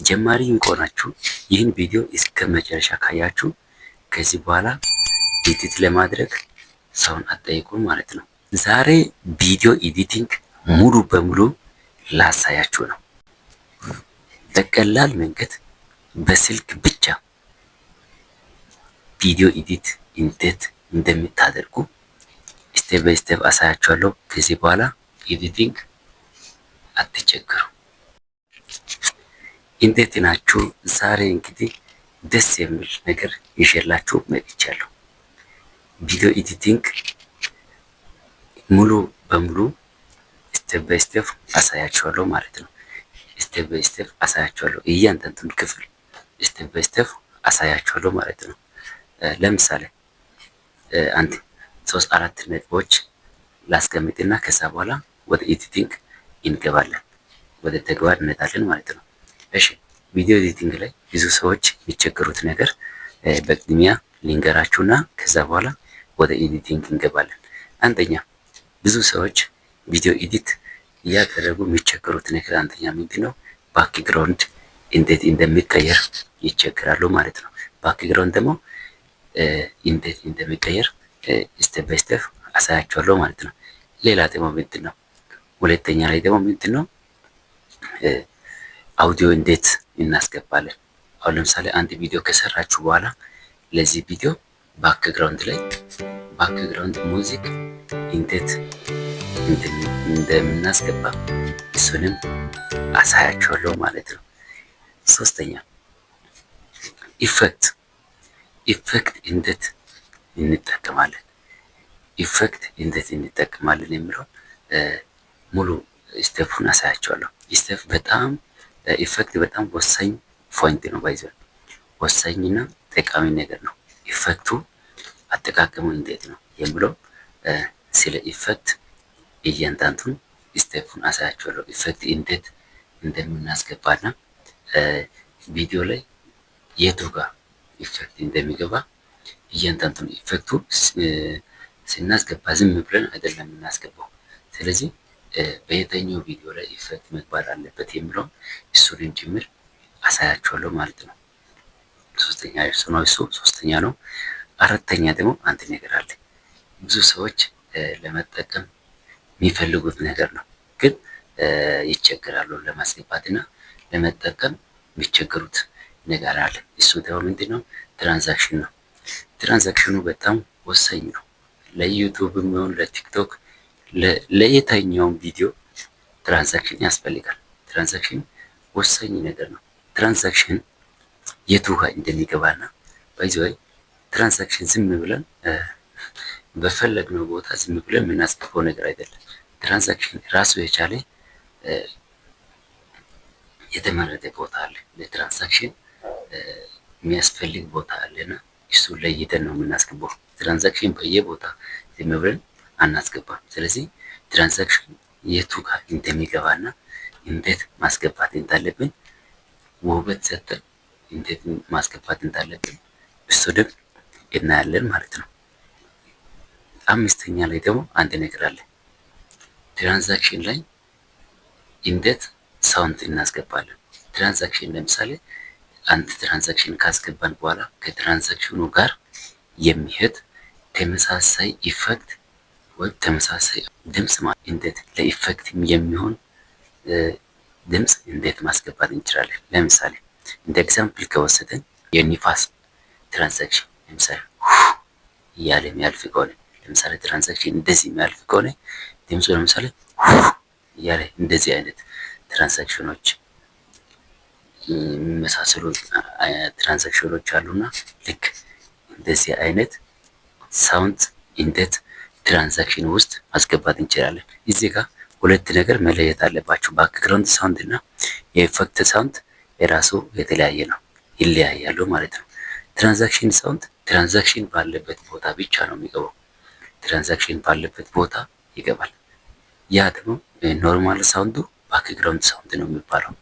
ጀማሪ ከሆናችሁ ይህን ቪዲዮ እስከ መጨረሻ ካያችሁ ከዚህ በኋላ ኤዲት ለማድረግ ሰውን አትጠይቁ ማለት ነው። ዛሬ ቪዲዮ ኤዲቲንግ ሙሉ በሙሉ ላሳያችሁ ነው። በቀላል መንገድ በስልክ ብቻ ቪዲዮ ኤዲት እንዴት እንደምታደርጉ ስቴፕ ባይ ስቴፕ አሳያችኋለሁ። ከዚህ በኋላ ኤዲቲንግ አትቸገሩ። እንዴት ናችሁ? ዛሬ እንግዲህ ደስ የሚል ነገር ይዤላችሁ መጥቻለሁ። ቪዲዮ ኤዲቲንግ ሙሉ በሙሉ ስቴፕ ባይ ስቴፕ አሳያችኋለሁ ማለት ነው። ስቴፕ ባይ ስቴፕ አሳያችኋለሁ። እያንዳንዱን ክፍል ስቴፕ ባይ ስቴፕ አሳያችኋለሁ ማለት ነው። ለምሳሌ አንድ 3-4 ነጥቦች ላስቀምጥና ከዛ በኋላ ወደ ኤዲቲንግ እንገባለን፣ ወደ ተግባር እንሄዳለን ማለት ነው። እሺ ቪዲዮ ኤዲቲንግ ላይ ብዙ ሰዎች የሚቸገሩት ነገር በቅድሚያ ልንገራችሁና ከዛ በኋላ ወደ ኤዲቲንግ እንገባለን። አንደኛ ብዙ ሰዎች ቪዲዮ ኤዲት እያደረጉ የሚቸገሩት ነገር አንደኛ ምንድነው? ባክግራውንድ እንዴት እንደሚቀየር ይቸገራሉ ማለት ነው። ባክግራውንድ ደግሞ እንዴት እንደሚቀየር ስቴፕ ባይ ስቴፕ አሳያችኋለሁ ማለት ነው። ሌላ ደግሞ ምንድነው? ሁለተኛ ላይ ደግሞ ምንድነው? አውዲዮ እንዴት እናስገባለን። አሁን ለምሳሌ አንድ ቪዲዮ ከሰራችሁ በኋላ ለዚህ ቪዲዮ ባክግራውንድ ላይ ባክግራውንድ ሙዚክ እንዴት እንደምናስገባ እሱንም አሳያችኋለሁ ማለት ነው። ሶስተኛ ኢፌክት እንዴት እንጠቀማለን የሚለው ሙሉ ስቴፑን አሳያችኋለሁ። ስቴፕ በጣም ኢፌክት በጣም ወሳኝ ፖይንት ነው። ባይዘን ወሳኝና ጠቃሚ ነገር ነው። ኢፌክቱ አጠቃቀሙ እንዴት ነው የሚለው ስለ ኢፌክት እያንዳንዱን ስቴፑን አሳያችኋለሁ። ኢፌክት እንዴት እንደምናስገባና ቪዲዮ ላይ የቱ ጋር ኢፌክት እንደሚገባ እያንዳንዱን ኢፌክቱ ስናስገባ ዝም ብለን አይደለም የምናስገባው። ስለዚህ በየትኛው ቪዲዮ ላይ ኢፌክት መግባት አለበት የሚለውን እሱን ጭምር አሳያችኋለሁ ማለት ነው። ሶስተኛ ነው። አራተኛ ደግሞ አንድ ነገር አለ። ብዙ ሰዎች ለመጠቀም የሚፈልጉት ነገር ነው፣ ግን ይቸገራሉ ለማስገባትና ለመጠቀም የሚቸገሩት ነገር አለ። እሱ ደግሞ ምንድነው? ትራንዛክሽን ነው። ትራንዛክሽኑ በጣም ወሳኝ ነው። ለዩቲዩብም ይሁን ለቲክቶክ ለየትኛውም ቪዲዮ ትራንዛክሽን ያስፈልጋል። ትራንዛክሽን ወሳኝ ነገር ነው። ትራንዛክሽን የቱ ጋር እንደሚገባና ባይዘይ ትራንዛክሽን ዝም ብለን በፈለግነው ቦታ ዝም ብለን የምናስገባው ነገር አይደለም። ትራንዛክሽን ራሱ የቻለ የተመረጠ ቦታ አለ። ለትራንዛክሽን የሚያስፈልግ ቦታ አለና እሱ ለይተን ነው የምናስገባው። ትራንዛክሽን በየቦታ ዝም ብለን አናስገባም። ስለዚህ ትራንዛክሽን የቱ ጋር እንደሚገባና እንዴት ማስገባት እንዳለብን ውበት ሰጥተን እንዴት ማስገባት እንዳለብን እሱ ደግሞ እናያለን ማለት ነው። አምስተኛ ላይ ደግሞ አንድ ነገር አለ። ትራንዛክሽን ላይ እንዴት ሳውንድ እናስገባለን። ትራንዛክሽን ለምሳሌ አንድ ትራንዛክሽን ካስገባን በኋላ ከትራንዛክሽኑ ጋር የሚሄድ ተመሳሳይ ኢፌክት ወይ ተመሳሳይ ድምጽ እንዴት ለኢፌክት የሚሆን ድምጽ እንዴት ማስገባት እንችላለን። ለምሳሌ እንደ ኤግዛምፕል ከወሰደን የኒፋስ ትራንዛክሽን ለምሳሌ እያለ የሚያልፍ ከሆነ ለምሳሌ ትራንዛክሽን እንደዚህ የሚያልፍ ከሆነ ድምፁ ለምሳሌ እያለ እንደዚህ አይነት ትራንዛክሽኖች የሚመሳሰሉ ትራንዛክሽኖች አሉና ልክ እንደዚህ አይነት ሳውንድ እንዴት ትራንዛክሽን ውስጥ ማስገባት እንችላለን። እዚህ ጋር ሁለት ነገር መለየት አለባችሁ። ባክግራውንድ ሳውንድ እና የኢፌክት ሳውንድ የራሱ የተለያየ ነው፣ ይለያያሉ ማለት ነው። ትራንዛክሽን ሳውንድ ትራንዛክሽን ባለበት ቦታ ብቻ ነው የሚገባው። ትራንዛክሽን ባለበት ቦታ ይገባል። ያ ደግሞ ኖርማል ሳውንዱ ባክግራውንድ ሳውንድ ነው የሚባለው።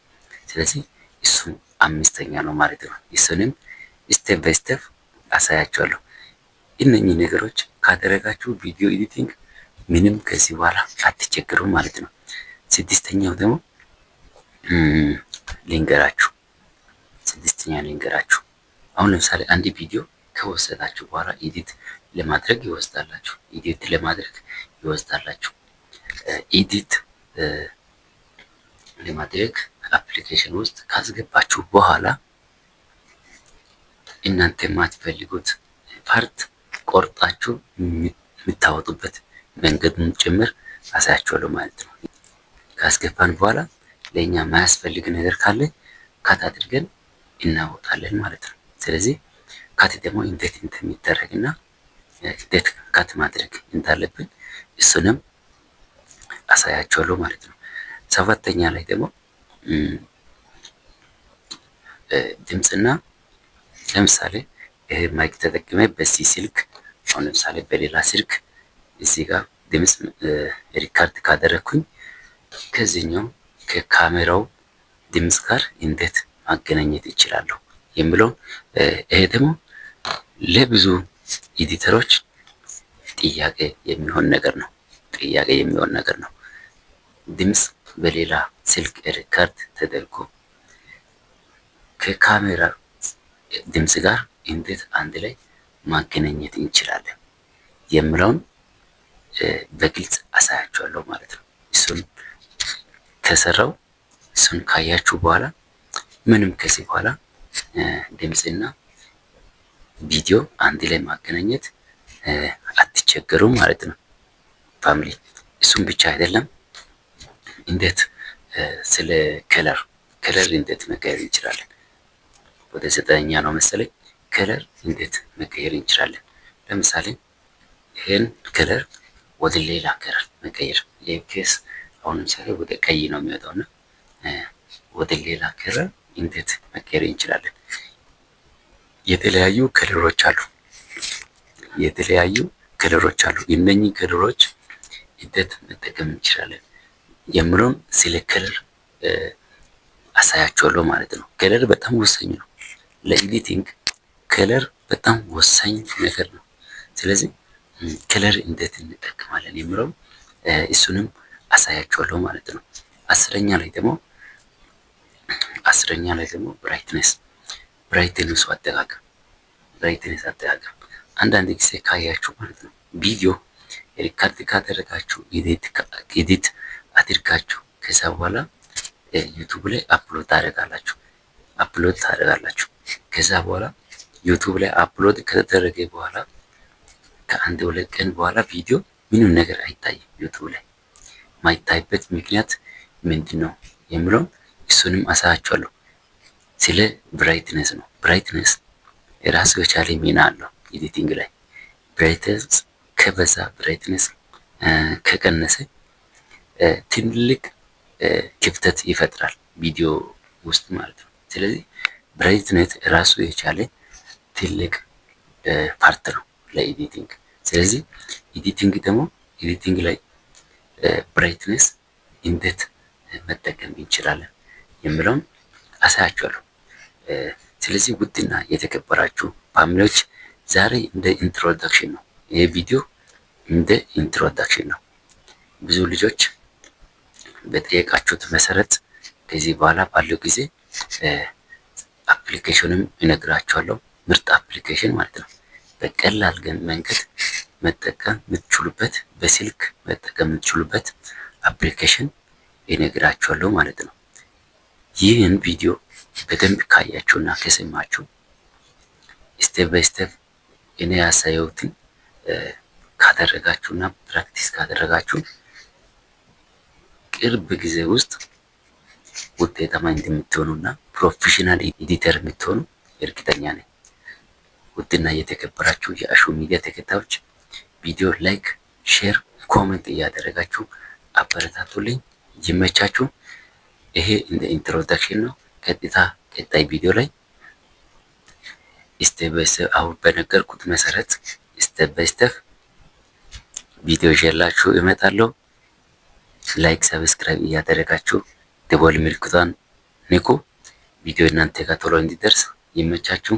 ስለዚህ እሱ አምስተኛ ነው ማለት ነው። እሱንም ስቴፕ ባይ ስቴፕ አሳያችኋለሁ። እነኚህ ነገሮች ካደረጋችሁ ቪዲዮ ኤዲቲንግ ምንም ከዚህ በኋላ አትቸገሩም ማለት ነው። ስድስተኛው ደግሞ ልንገራችሁ ስድስተኛ ልንገራችሁ። አሁን ለምሳሌ አንድ ቪዲዮ ከወሰዳችሁ በኋላ ኤዲት ለማድረግ ይወስዳላችሁ። ኤዲት ለማድረግ አፕሊኬሽን ውስጥ ካስገባችሁ በኋላ እናንተ የማትፈልጉት ፓርት ቆርጣችሁ የምታወጡበት መንገዱን ጭምር አሳያችኋለሁ ማለት ነው። ካስገባን በኋላ ለእኛ የማያስፈልግ ነገር ካለ ካት አድርገን እናወጣለን ማለት ነው። ስለዚህ ካት ደግሞ እንዴት እንደሚደረግና እንዴት ካት ማድረግ እንዳለብን እሱንም አሳያችኋለሁ ማለት ነው። ሰባተኛ ላይ ደግሞ ድምፅና ለምሳሌ ይሄ ማይክ ተጠቅሜ በዚህ ስልክ አሁን ለምሳሌ በሌላ ስልክ እዚህ ጋር ድምፅ ሪካርድ ካደረኩኝ ከዚህኛው ከካሜራው ድምፅ ጋር እንዴት ማገናኘት ይችላለሁ የሚለው ይሄ ደግሞ ለብዙ ኤዲተሮች ጥያቄ የሚሆን ነገር ነው። ድምፅ በሌላ ስልክ ሪካርድ ተደርጎ ከካሜራ ድምፅ ጋር እንዴት አንድ ላይ ማገናኘት እንችላለን የሚለውን በግልጽ አሳያችኋለሁ ማለት ነው። እሱን ከሰራው እሱን ካያችሁ በኋላ ምንም ከዚህ በኋላ ድምፅና ቪዲዮ አንድ ላይ ማገናኘት አትቸገሩም ማለት ነው ፋሚሊ። እሱን ብቻ አይደለም እንዴት ስለ ከለር እንዴት መቀየር እንችላለን። ወደ 9ኛ ነው መሰለኝ ከለር እንዴት መቀየር እንችላለን። ለምሳሌ ይሄን ከለር ወደ ሌላ ከለር መቀየር የኬስ አሁን ለምሳሌ ወደ ቀይ ነው የሚወጣውና ወደ ሌላ ከለር እንዴት መቀየር እንችላለን። የተለያዩ ከለሮች አሉ። እነኚህ ከለሮች እንዴት መጠቀም እንችላለን የምለውን ስለ ከለር አሳያችኋለሁ ማለት ነው። ከለር በጣም ወሳኝ ነው ለኤዲቲንግ። ከለር በጣም ወሳኝ ነገር ነው። ስለዚህ ከለር እንዴት እንጠቀማለን የምለው እሱንም አሳያችኋለሁ ማለት ነው። 10ኛ ላይ ደግሞ ብራይትነስ አጠቃቀም አንዳንድ ጊዜ ካያችሁ ማለት ነው ቪዲዮ ሪካርድ ካደረጋችሁ ኤዲት አድርጋችሁ ከዛ በኋላ ዩቲዩብ ላይ አፕሎድ ታደርጋላችሁ። ከዛ በኋላ ዩቲዩብ ላይ አፕሎድ ከተደረገ በኋላ ከአንድ 2 ቀን በኋላ ቪዲዮ ምንም ነገር አይታይም። ዩቲዩብ ላይ ማይታይበት ምክንያት ምንድነው የሚለው እሱንም አሳያችኋለሁ። ስለ ብራይትነስ ነው። ብራይትነስ የራሱ የቻለ ሚና አለው ኤዲቲንግ ላይ። ብራይትነስ ከበዛ ብራይትነስ ከቀነሰ ትልቅ ክፍተት ይፈጥራል ቪዲዮ ውስጥ ማለት ነው። ስለዚህ ብራይትነስ ራሱ የቻለ ትልቅ ፓርት ነው ለኤዲቲንግ። ስለዚህ ኤዲቲንግ ላይ ብራይትነስ እንዴት መጠቀም እንችላለን የሚለውን አሳያችኋለሁ። ስለዚህ ውድና የተከበራችሁ ፋሚሊዎች ዛሬ እንደ ኢንትሮዳክሽን ነው፣ ይሄ ቪዲዮ እንደ ኢንትሮዳክሽን ነው። ብዙ ልጆች በጠየቃችሁት መሰረት ከዚህ በኋላ ባለው ጊዜ አፕሊኬሽንም እነግራችኋለሁ። ምርጥ አፕሊኬሽን ማለት ነው። በቀላል መንገድ መጠቀም የምትችሉበት፣ በስልክ መጠቀም የምትችሉበት አፕሊኬሽን እነግራችኋለሁ ማለት ነው። ይህን ቪዲዮ በደንብ ካያችሁና ከሰማችሁ ስቴፕ ባይ ስቴፕ እኔ ያሳየሁትን ካደረጋችሁና ፕራክቲስ ካደረጋችሁ ቅርብ ጊዜ ውስጥ ውጤታማ እንደምትሆኑና ፕሮፌሽናል ኤዲተር የምትሆኑ እርግጠኛ ነኝ። ውድና የተከበራችሁ የአሹ ሚዲያ ተከታዮች ቪዲዮ ላይክ፣ ሼር፣ ኮሜንት እያደረጋችሁ አበረታቱልኝ። ይመቻችሁ። ይሄ እንደ ኢንትሮዳክሽን ነው። ቀጣይ ቪዲዮ ላይ ስቴፕ ባይ ስቴፕ አሁን በነገርኩት መሰረት ስቴፕ ባይ ስቴፕ ቪዲዮ ይዤላችሁ እመጣለሁ። ላይክ፣ ሰብስክራይብ እያደረጋችሁ ደወል ምልክቷን ንኩ። ቪዲዮ እናንተ ጋር ቶሎ እንዲደርስ። ይመቻችሁ።